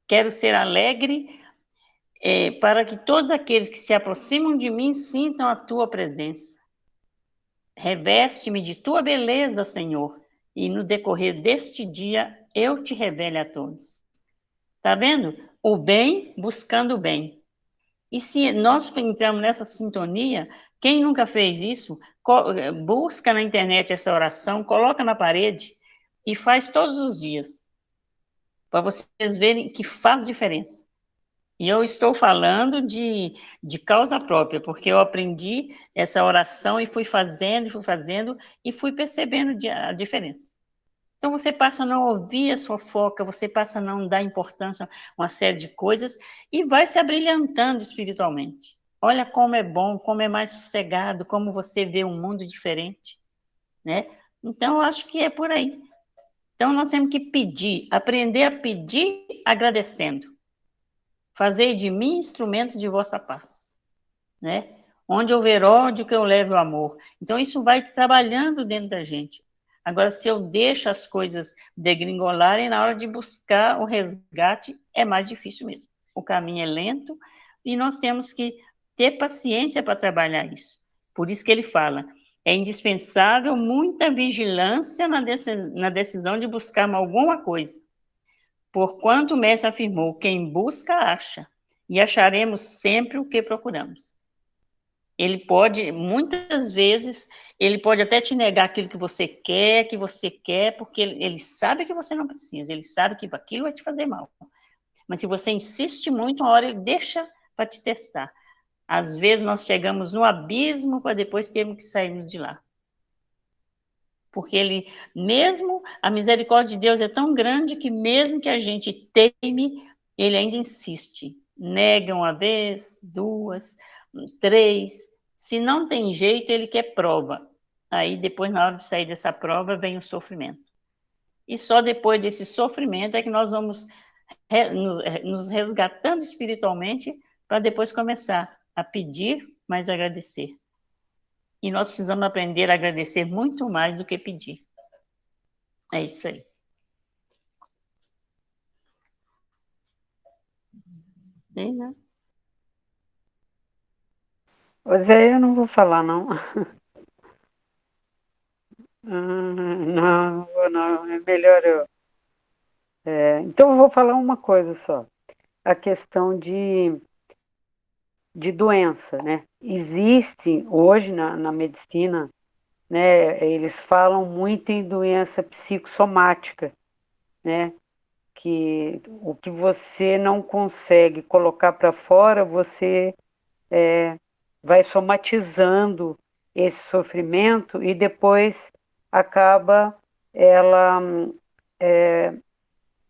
Quero ser alegre, para que todos aqueles que se aproximam de mim sintam a tua presença. Reveste-me de tua beleza, Senhor, e no decorrer deste dia eu te revele a todos. Tá vendo? O bem buscando o bem. E se nós entramos nessa sintonia, quem nunca fez isso, busca na internet essa oração, coloca na parede e faz todos os dias, para vocês verem que faz diferença. E eu estou falando de causa própria, porque eu aprendi essa oração e fui fazendo, e fui percebendo a diferença. Então, você passa a não ouvir a sua fofoca, você passa a não dar importância a uma série de coisas e vai se abrilhantando espiritualmente. Olha como é bom, como é mais sossegado, como você vê um mundo diferente, né? Então, eu acho que é por aí. Então, nós temos que pedir, aprender a pedir agradecendo. Fazei de mim instrumento de vossa paz, né? Onde houver ódio, que eu leve o amor. Então, isso vai trabalhando dentro da gente. Agora, se eu deixo as coisas degringolarem, na hora de buscar o resgate, é mais difícil mesmo. O caminho é lento e nós temos que ter paciência para trabalhar isso. Por isso que ele fala, é indispensável muita vigilância na decisão de buscar alguma coisa. Porquanto o mestre afirmou, quem busca, acha, e acharemos sempre o que procuramos. Ele pode, muitas vezes, ele pode até te negar aquilo que você quer, porque ele sabe que você não precisa, ele sabe que aquilo vai te fazer mal. Mas se você insiste muito, uma hora ele deixa para te testar. Às vezes nós chegamos no abismo para depois termos que sair de lá. Porque ele, mesmo, a misericórdia de Deus é tão grande que mesmo que a gente teime, ele ainda insiste. Nega uma vez, duas, três. Se não tem jeito, ele quer prova. Aí depois, na hora de sair dessa prova, vem o sofrimento. E só depois desse sofrimento é que nós vamos nos resgatando espiritualmente para depois começar a pedir, mas agradecer. E nós precisamos aprender a agradecer muito mais do que pedir. É isso aí. Né? Zé, eu não vou falar, não. Não, não vou não. É melhor eu. Então, eu vou falar uma coisa só. A questão de doença, né? Existe hoje na medicina, né? Eles falam muito em doença psicossomática, né? Que o que você não consegue colocar para fora, você vai somatizando esse sofrimento e depois acaba ela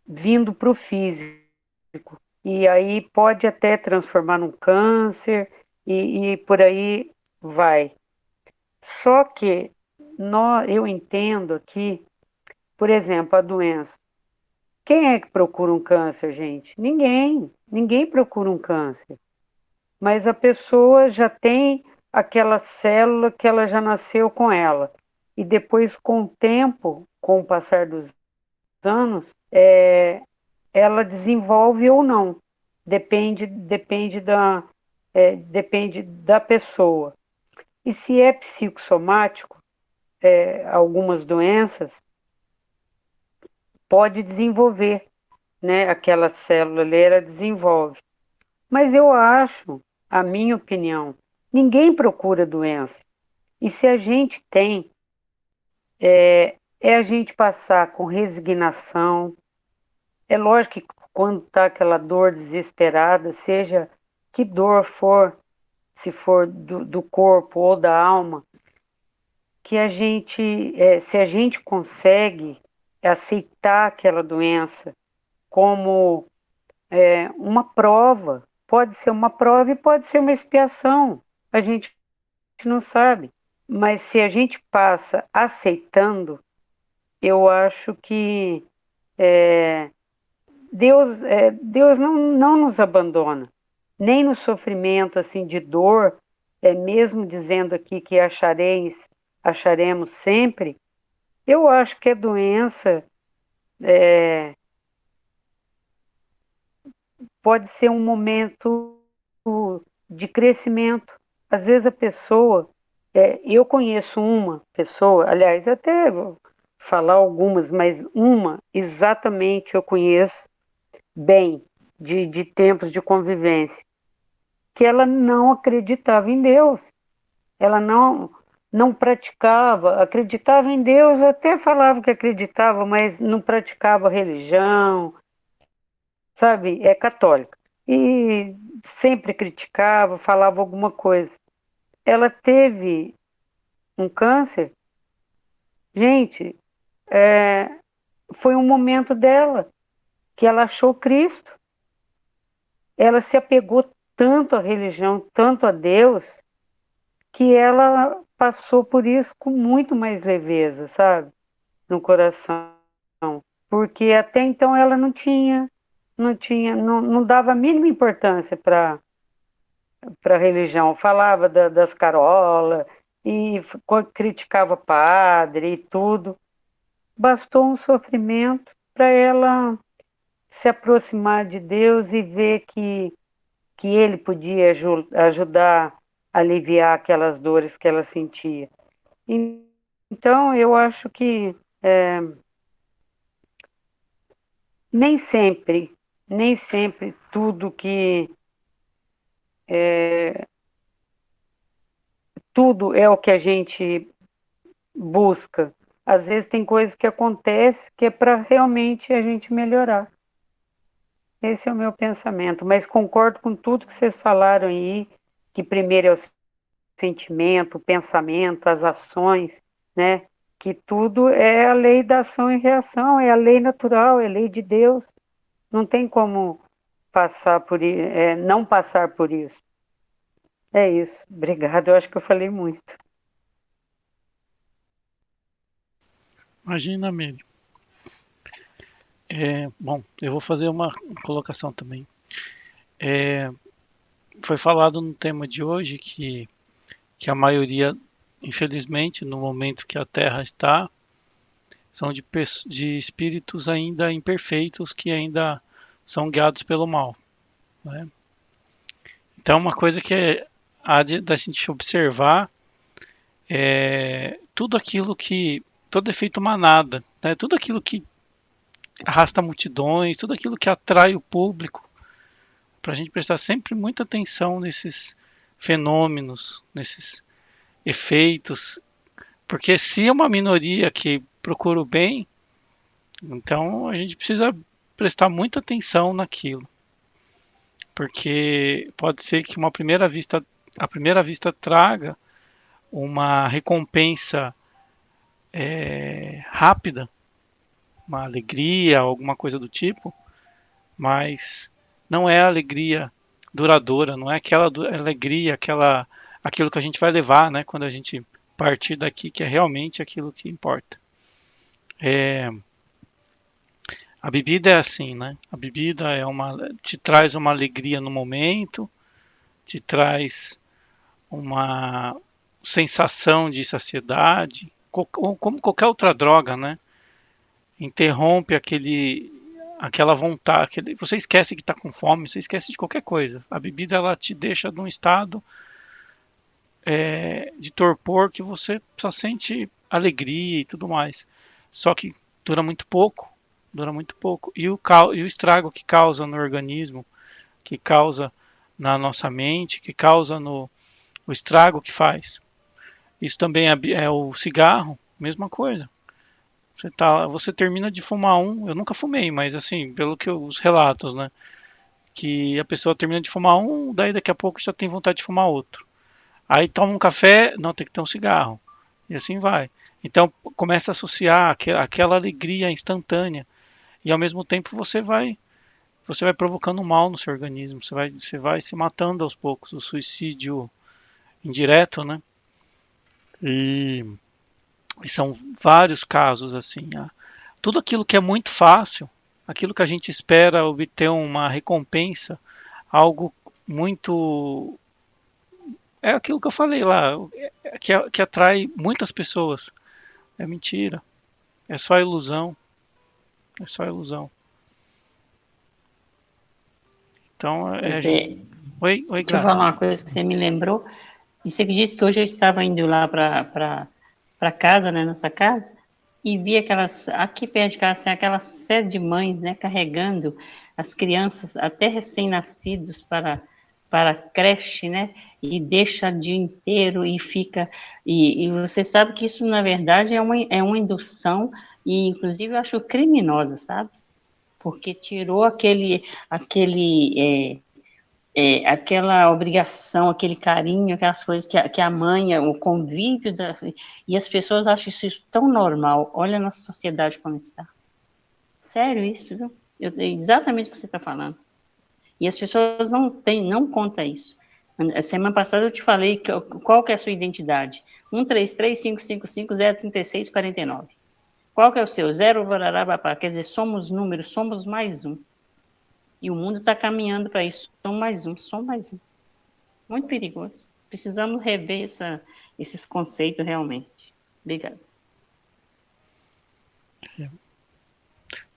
vindo para o físico. E aí pode até transformar num câncer e por aí vai. Só que eu entendo aqui, por exemplo, a doença. Quem é que procura um câncer, gente? Ninguém. Ninguém procura um câncer. Mas a pessoa já tem aquela célula que ela já nasceu com ela. E depois, com o tempo, com o passar dos anos, ela desenvolve ou não. Depende da pessoa. E se é psicossomático, algumas doenças, pode desenvolver, né? Aquela célula ali, ela desenvolve. Mas eu acho, a minha opinião, ninguém procura doença. E se a gente tem, é a gente passar com resignação. É lógico que quando está aquela dor desesperada, seja que dor for, se for do corpo ou da alma, que se a gente consegue aceitar aquela doença como uma prova, pode ser uma prova e pode ser uma expiação, a gente não sabe. Mas se a gente passa aceitando, eu acho que Deus não nos abandona, nem no sofrimento assim de dor, mesmo dizendo aqui que acharemos sempre. Eu acho que a doença pode ser um momento de crescimento. Às vezes a pessoa, eu conheço uma pessoa, aliás, até vou falar algumas, mas uma exatamente eu conheço bem, de tempos de convivência, que ela não acreditava em Deus. Ela não praticava, acreditava em Deus, até falava que acreditava, mas não praticava religião, sabe? É católica. E sempre criticava, falava alguma coisa. Ela teve um câncer. Gente, foi um momento dela que ela achou Cristo. Ela se apegou tanto à religião, tanto a Deus, que ela passou por isso com muito mais leveza, sabe? No coração. Porque até então ela não dava a mínima importância para a religião. Falava das carolas e criticava padre e tudo. Bastou um sofrimento para ela se aproximar de Deus e ver que ele podia ajudar a aliviar aquelas dores que ela sentia. Então, eu acho que nem sempre, nem sempre tudo tudo é o que a gente busca. Às vezes tem coisas que acontecem que é para realmente a gente melhorar. Esse é o meu pensamento, mas concordo com tudo que vocês falaram aí, que primeiro é o sentimento, o pensamento, as ações, né? Que tudo é a lei da ação e reação, é a lei natural, é a lei de Deus. Não tem como passar por, não passar por isso. É isso. Obrigada, eu acho que eu falei muito. Imagina, Mary. Bom, eu vou fazer uma colocação também. Foi falado no tema de hoje que a maioria, infelizmente, no momento que a Terra está, são de espíritos ainda imperfeitos que ainda são guiados pelo mal, né? Então, uma coisa que há da gente observar é todo efeito manada, né? Tudo aquilo que arrasta multidões, tudo aquilo que atrai o público, para a gente prestar sempre muita atenção nesses fenômenos, nesses efeitos, porque se é uma minoria que procura o bem, então a gente precisa prestar muita atenção naquilo, porque pode ser que à primeira vista traga uma recompensa rápida, uma alegria, alguma coisa do tipo, mas não é a alegria duradoura, não é aquela alegria, aquilo que a gente vai levar, né, quando a gente partir daqui, que é realmente aquilo que importa. A bebida é assim, né? A bebida te traz uma alegria no momento, te traz uma sensação de saciedade, como qualquer outra droga, né? Interrompe aquela vontade, você esquece que está com fome, você esquece de qualquer coisa. A bebida ela te deixa num estado de torpor que você só sente alegria e tudo mais. Só que dura muito pouco. E o estrago que causa no organismo, que causa na nossa mente, que causa o estrago que faz. Isso também é o cigarro, mesma coisa. Você termina de fumar eu nunca fumei, mas assim, pelo que os relatos, né? Que a pessoa termina de fumar daí daqui a pouco já tem vontade de fumar outro. Aí toma um café, não, tem que ter um cigarro. E assim vai. Então começa a associar aquela alegria instantânea. E ao mesmo tempo você vai provocando mal no seu organismo, você vai se matando aos poucos, o suicídio indireto, né? E são vários casos assim. Tudo aquilo que é muito fácil, aquilo que a gente espera obter uma recompensa, algo muito. É aquilo que eu falei lá, que atrai muitas pessoas. É mentira. É só ilusão. É só ilusão. Então, Pois é. Oi, Deixa eu Gra. falar uma coisa que você me lembrou. E você acredita que hoje eu estava indo lá para casa, né, nossa casa, e vi aqui perto de casa, assim, aquela série de mães, né, carregando as crianças até recém-nascidos para a creche, né, e deixa o dia inteiro e fica, e você sabe que isso, na verdade, é uma indução, e inclusive eu acho criminosa, sabe? Porque tirou aquela obrigação, aquele carinho, aquelas coisas que a mãe, o convívio, e as pessoas acham isso tão normal. Olha a nossa sociedade como está. Sério isso, viu? Exatamente o que você está falando. E as pessoas não contam isso. A semana passada eu te falei qual que é a sua identidade. 133-555-036-49. Qual que é o seu? 0, bararabapá. Quer dizer, somos números, somos mais um. E o mundo está caminhando para isso. Som mais um. Muito perigoso. Precisamos rever esses conceitos realmente. Obrigada.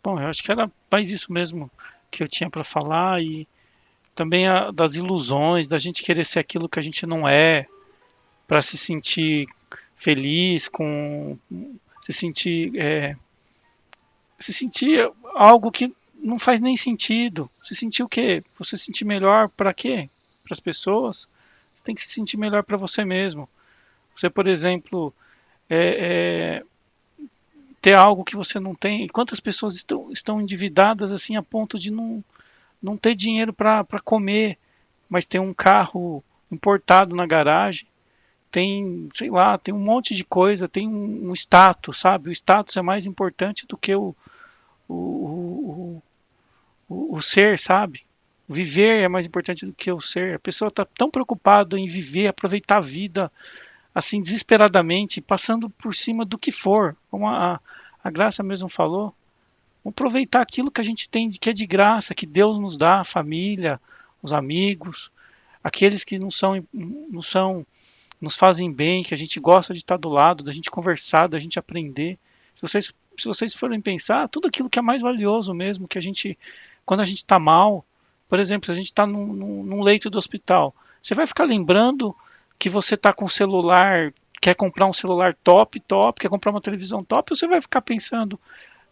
Bom, eu acho que era mais isso mesmo que eu tinha para falar e também das ilusões, da gente querer ser aquilo que a gente não é, para se sentir feliz, se sentir algo que não faz nem sentido. Se sentir o quê? Você se sentir melhor para quê? Para as pessoas? Você tem que se sentir melhor para você mesmo. Você, por exemplo, ter algo que você não tem. Quantas pessoas estão endividadas assim a ponto de não ter dinheiro para comer, mas tem um carro importado na garagem, tem, sei lá, tem um monte de coisa, tem um status, sabe? O status é mais importante do que o, o ser, sabe? Viver é mais importante do que o ser. A pessoa está tão preocupada em viver, aproveitar a vida, assim, desesperadamente, passando por cima do que for. Como a Graça mesmo falou, vamos aproveitar aquilo que a gente tem, que é de graça, que Deus nos dá, a família, os amigos, aqueles que nos fazem bem, que a gente gosta de estar do lado, da gente conversar, da gente aprender. Se vocês forem pensar, tudo aquilo que é mais valioso mesmo, que a gente, quando a gente está mal, por exemplo, se a gente está num leito do hospital, você vai ficar lembrando que você está com um celular, quer comprar um celular top, quer comprar uma televisão top, ou você vai ficar pensando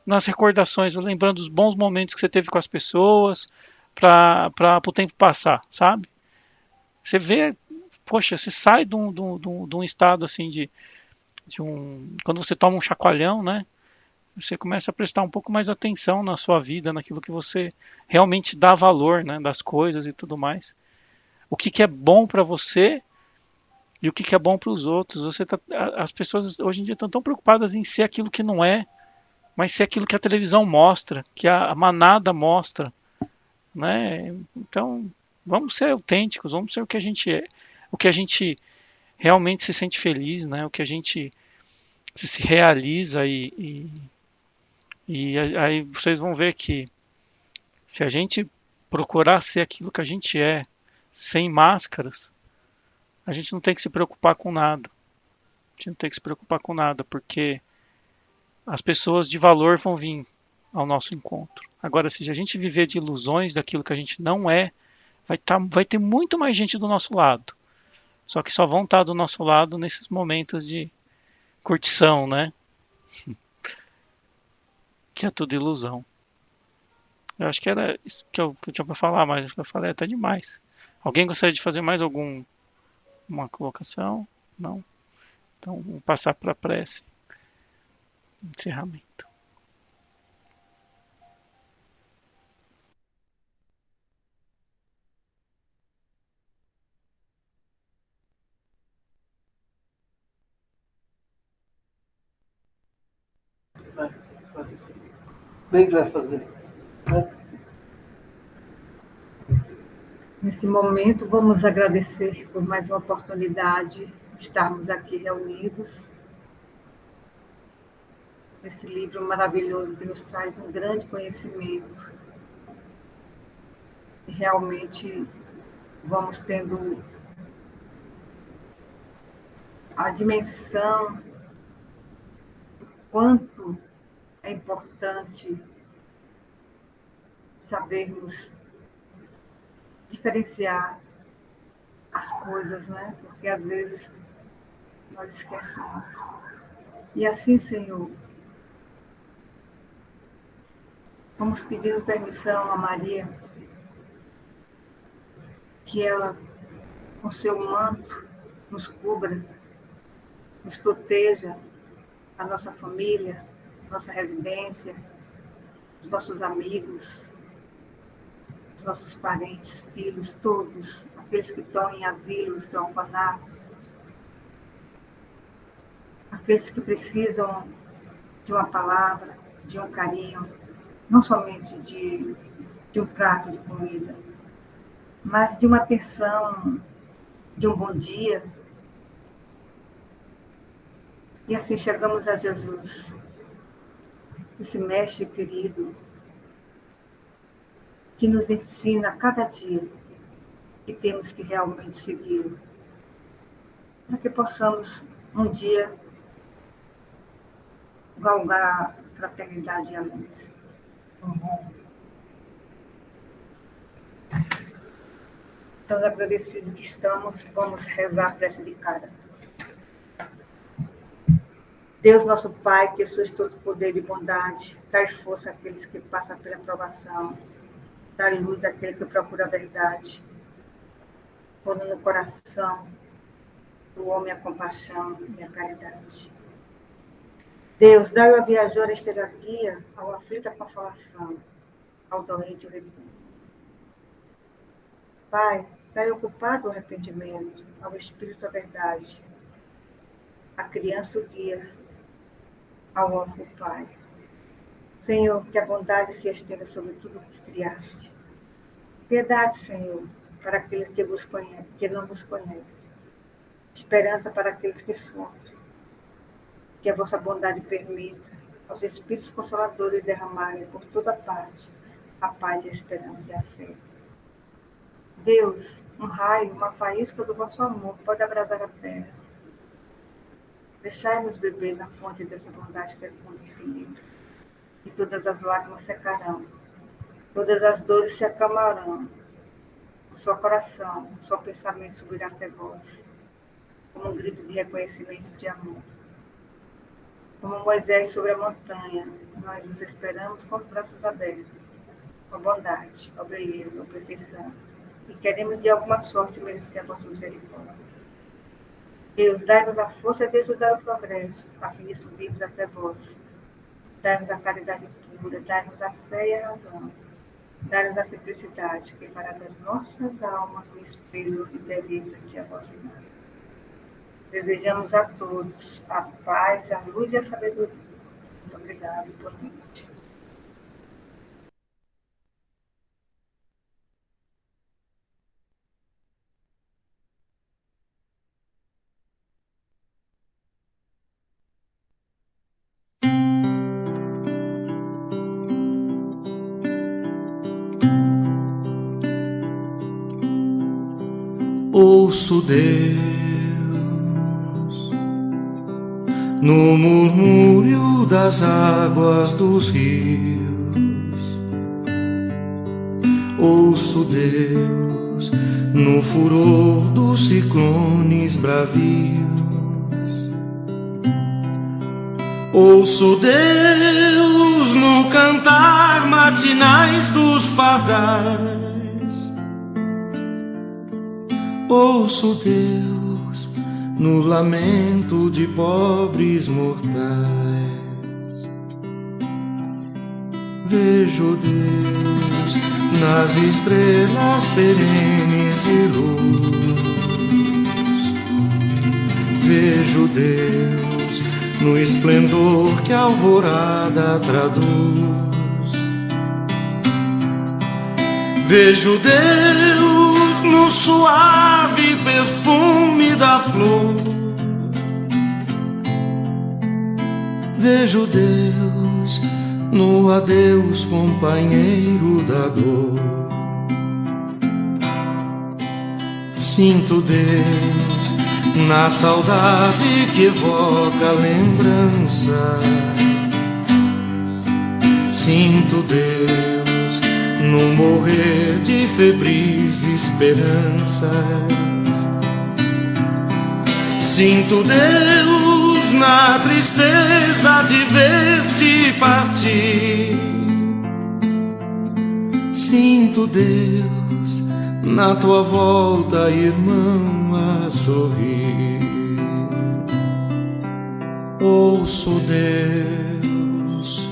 nas recordações, lembrando os bons momentos que você teve com as pessoas, para o tempo passar, sabe? Você vê, poxa, você sai de um estado assim quando você toma um chacoalhão, né? Você começa a prestar um pouco mais atenção na sua vida, naquilo que você realmente dá valor, né, das coisas e tudo mais. O que é bom para você e o que é bom para os outros. As pessoas hoje em dia estão tão preocupadas em ser aquilo que não é, mas ser aquilo que a televisão mostra, que a manada mostra, né? Então, vamos ser autênticos, vamos ser o que a gente é, o que a gente realmente se sente feliz, né? O que a gente se realiza e aí vocês vão ver que se a gente procurar ser aquilo que a gente é, sem máscaras, a gente não tem que se preocupar com nada. A gente não tem que se preocupar com nada, porque as pessoas de valor vão vir ao nosso encontro. Agora, se a gente viver de ilusões daquilo que a gente não é, vai ter muito mais gente do nosso lado. Só que só vão estar do nosso lado nesses momentos de curtição, né? Que é tudo ilusão. Eu acho que era isso que eu tinha para falar, mas acho que eu falei até demais. Alguém gostaria de fazer mais alguma colocação? Não? Então, vamos passar para a prece. Encerramento. Bem que vai fazer. Nesse momento, vamos agradecer por mais uma oportunidade de estarmos aqui reunidos. Esse livro maravilhoso que nos traz um grande conhecimento. E realmente vamos tendo a dimensão do quanto é importante sabermos diferenciar as coisas, né? Porque às vezes nós esquecemos. E assim, Senhor, vamos pedindo permissão a Maria, que ela, com seu manto, nos cubra, nos proteja, a nossa família, nossa residência, os nossos amigos, os nossos parentes, filhos, todos, aqueles que estão em asilos, orfanatos, aqueles que precisam de uma palavra, de um carinho, não somente de um prato de comida, mas de uma atenção, de um bom dia. E assim chegamos a Jesus, esse mestre querido, que nos ensina a cada dia que temos que realmente segui-lo, para que possamos um dia galgar a fraternidade e a luz. Tão agradecidos que estamos, vamos rezar a prece de cara. Deus, nosso Pai, que sois todo poder e bondade, dai força àqueles que passam pela provação, dai luz àquele que procura a verdade, pondo no coração o homem a compaixão e a caridade. Deus, dai ao viajor a estrela guia, ao aflito a consolação, ao doente o remédio. Pai, dai ao culpado o arrependimento, ao espírito a verdade, à criança o guia, ao órfão o Pai. Senhor, que a bondade se estenda sobre tudo o que criaste. Piedade, Senhor, para aqueles que não vos conhecem. Esperança para aqueles que sofrem. Que a vossa bondade permita aos Espíritos Consoladores derramarem por toda parte a paz, a esperança e a fé. Deus, um raio, uma faísca do vosso amor pode agradar a terra. Deixai-nos beber na fonte dessa bondade fecunda e infinita, e todas as lágrimas secarão, todas as dores se acalmarão, o seu coração, o seu pensamento subirá até vós, como um grito de reconhecimento e de amor. Como Moisés sobre a montanha, nós nos esperamos com os braços abertos, com bondade, com beleza, com perfeição, e queremos de alguma sorte merecer a vossa misericórdia. Deus, dai-nos a força de ajudar o progresso, a fim de subirmos até vós. Dai-nos a caridade pura, dai-nos a fé e a razão. Dai-nos a simplicidade, que fará das nossas almas um espelho e beleza que a vossa imagem. Desejamos a todos a paz, a luz e a sabedoria. Muito obrigada por noite. Ouço Deus no murmúrio das águas dos rios. Ouço Deus no furor dos ciclones bravios. Ouço Deus no cantar matinais dos pardais. Ouço Deus no lamento de pobres mortais. Vejo Deus nas estrelas perenes de luz. Vejo Deus no esplendor que a alvorada traduz. Vejo Deus no suave perfume da flor. Vejo Deus no adeus companheiro da dor. Sinto Deus na saudade que evoca a lembrança. Sinto Deus no morrer de febris esperanças. Sinto Deus na tristeza de ver-te partir. Sinto Deus na tua volta, irmão, a sorrir. Ouço Deus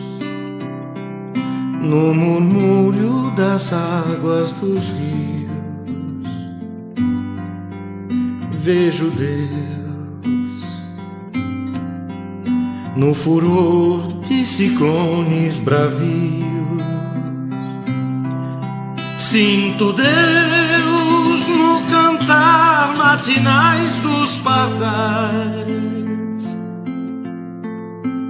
no murmúrio das águas dos rios. Vejo Deus no furor de ciclones bravios. Sinto Deus no cantar matinais dos pardais.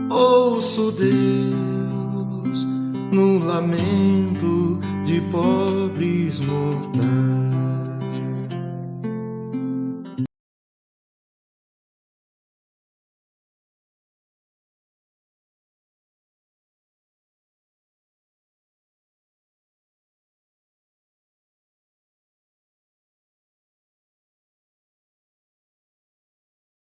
Ouço Deus no lamento de pobres mortais.